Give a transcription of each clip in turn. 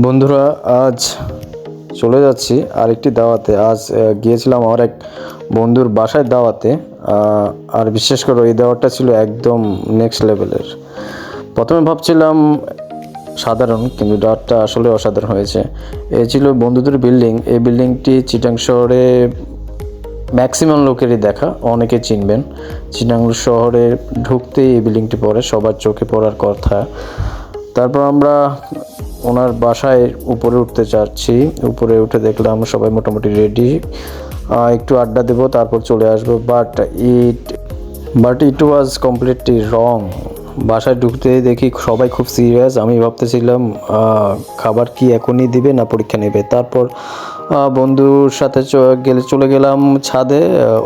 বন্ধুরা, আজ চলে যাচ্ছি আরেকটি দাওয়াতে। আজ গিয়েছিলাম আমার এক বন্ধুর বাসায় দাওয়াতে। আর বিশেষ করে এই দাওয়াতটা ছিল একদম নেক্সট লেভেলের। প্রথমে ভাবছিলাম সাধারণ, কিন্তু দাওয়াতটা আসলে অসাধারণ হয়েছে। এই ছিল বন্ধুদের বিল্ডিং। এই বিল্ডিংটি চিটাং শহরে ম্যাক্সিমাম লোকেরই দেখা, অনেকে চিনবেন। চিটাং শহরে ঢুকতেই এই বিল্ডিংটি পড়ে, সবার চোখে পড়ার কথা। তারপর আমরা ওনার বাসায় উপরে উঠতে চাচ্ছি। উপরে উঠে দেখলাম সবাই মোটামুটি রেডি, একটু আড্ডা দেবো, তারপর চলে আসবো। বাট ইট ওয়াজ কমপ্লিটলি রং। বাসায় ঢুকতে দেখি সবাই খুব সিরিয়াস। আমি ভাবতেছিলাম খাবার কি এখনই দিবে না পরীক্ষা নেবে। তারপর বন্ধুর সাথে চলে গেলাম ছাদে।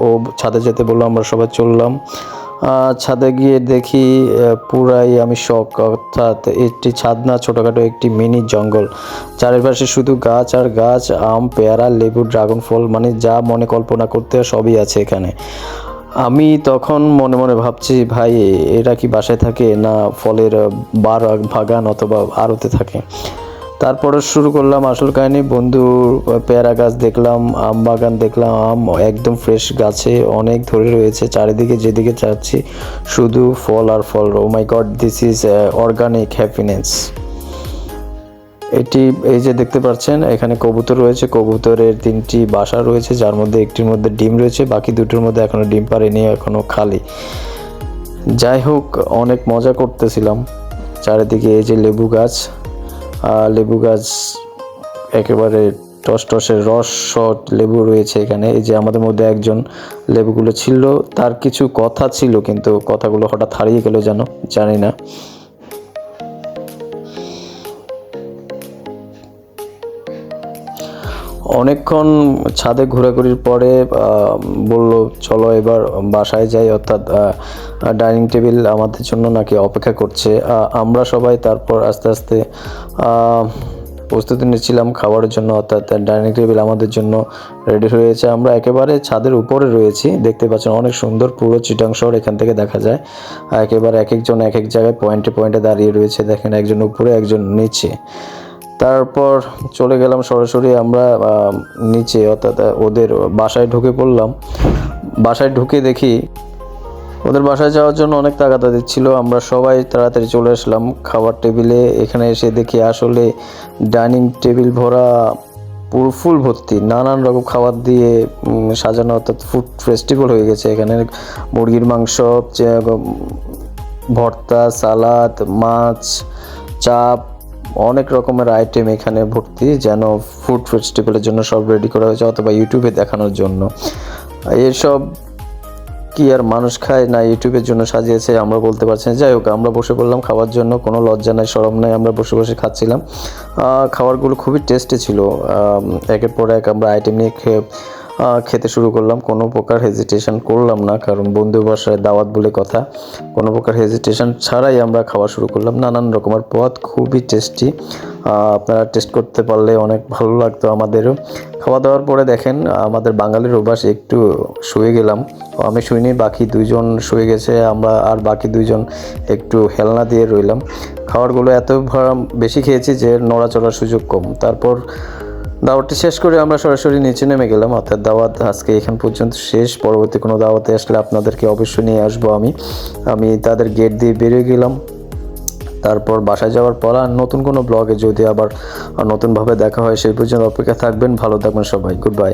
ও ছাদে যেতে বললো, আমরা সবাই চললাম। ছাদে গিয়ে দেখি পুরাই আমি শক। অর্থাৎ একটি ছাদ না, ছোটোখাটো একটি মিনি জঙ্গল। চারিপাশে শুধু গাছ আর গাছ, আম, পেয়ারা, লেবু, ড্রাগন ফল, মানে যা মনে কল্পনা করতে সবই আছে এখানে। আমি তখন মনে মনে ভাবছি, ভাই এরা কি বাসায় থাকে না ফলের বাগান অথবা আড়তে থাকে। তারপরে শুরু করলাম আসল কাহিনী। বন্ধুর পেয়ারা গাছ দেখলাম, আম বাগান দেখলাম, আম একদম ফ্রেশ গাছে অনেক ধরে রয়েছে। চারিদিকে যেদিকে চাচ্ছি শুধু ফল আর ফল। Oh my god, this is organic happiness. এই যে দেখতে পাচ্ছেন, এখানে কবুতর রয়েছে। কবুতরের 3টি বাসা রয়েছে, যার মধ্যে একটির মধ্যে ডিম রয়েছে, বাকি 2টির মধ্যে এখনো ডিম পারেনি, এখনো খালি। যাই হোক, অনেক মজা করতেছিলাম। চারিদিকে এই যে লেবু গাছ একেবারে টসটসের রস লেবু রয়েছে এখানে। এই যে আমাদের মধ্যে একজন লেবুগুলো ছিল, তার কিছু কথা ছিল, কিন্তু কথাগুলো হঠাৎ হারিয়ে গেল যেন, জানি না। অনেকক্ষণ ছাদে ঘোরাঘুরির পরে বলল, চলো এবার বাসায় যাই। অর্থাৎ ডাইনিং টেবিল আমাদের জন্য নাকি অপেক্ষা করছে। আমরা সবাই তারপর আস্তে আস্তে প্রস্তুতি নিচ্ছিলাম খাবারের জন্য। অর্থাৎ ডাইনিং টেবিল আমাদের জন্য রেডি হয়েছে। আমরা একেবারে ছাদের উপরে রয়েছি, দেখতে পাচ্ছেন অনেক সুন্দর পুরো চিটাং শহর এখান থেকে দেখা যায়। একেবারে এক একজন এক এক জায়গায় পয়েন্টে পয়েন্টে দাঁড়িয়ে রয়েছে, দেখেন একজন উপরে একজন নিচে। তারপর চলে গেলাম সরাসরি আমরা নিচে, অর্থাৎ ওদের বাসায় ঢুকে পড়লাম। বাসায় ঢুকে দেখি ওদের বাসায় যাওয়ার জন্য অনেক তাগাদা দিচ্ছিল। আমরা সবাই তাড়াতাড়ি চলে আসলাম খাবার টেবিলে। এখানে এসে দেখি আসলে ডাইনিং টেবিল ভরা, পুরো ফুল ভর্তি, নানান রকম খাবার দিয়ে সাজানো, অর্থাৎ ফুড ফেস্টিভ্যাল হয়ে গেছে এখানে। মুরগির মাংস, ভর্তা, সালাদ, মাছ, চাপ, অনেক রকমের আইটেম এখানে ভর্তি, যেন ফুড ফেস্টিভ্যালের জন্য সব রেডি করা হয়েছে, অথবা ইউটিউবে দেখানোর জন্য। এসব কি আর মানুষ খায় না ইউটিউবের জন্য সাজিয়েছে, আমরা বলতে পারছি না। যাই হোক, আমরা বসে পড়লাম খাওয়ার জন্য, কোনো লজ্জা নাই, শরম নাই, আমরা বসে বসে খাচ্ছিলাম। খাবারগুলো খুবই টেস্টি ছিল। একের পর এক আমরা আইটেম নিয়ে খেতে শুরু করলাম। কোনো প্রকার হেজিটেশন করলাম না, কারণ বন্ধু বাসায় দাওয়াত বলে কথা। কোনো প্রকার হেজিটেশন ছাড়াই আমরা খাওয়া শুরু করলাম। নানান রকমের পদ, খুবই টেস্টি। আপনারা টেস্ট করতে পারলে অনেক ভালো লাগতো আমাদেরও। খাওয়া দাওয়ার পরে দেখেন আমাদের বাঙালির অভ্যাস, একটু শুয়ে গেলাম। আমি শুইনি, বাকি 2জন শুয়ে গেছে, আমরা আর বাকি 2জন একটু হেলনা দিয়ে রইলাম। খাবারগুলো এত বেশি খেয়েছি যে নড়াচড়ার সুযোগ কম। তারপর দাওয়াতটি শেষ করে আমরা সরাসরি নিচে নেমে গেলাম। অর্থাৎ দাওয়াত আজকে এখান পর্যন্ত শেষ। পরবর্তী কোনো দাওয়াতে আসলে আপনাদেরকে অবশ্যই নিয়ে আসবো। আমি তাদের গেট দিয়ে বেরিয়ে গেলাম। তারপর বাসায় যাওয়ার পর আর নতুন কোনো ব্লগে যদি আবার নতুনভাবে দেখা হয়, সেই পর্যন্ত অপেক্ষা থাকবেন। ভালো থাকবেন সবাই, গুড বাই।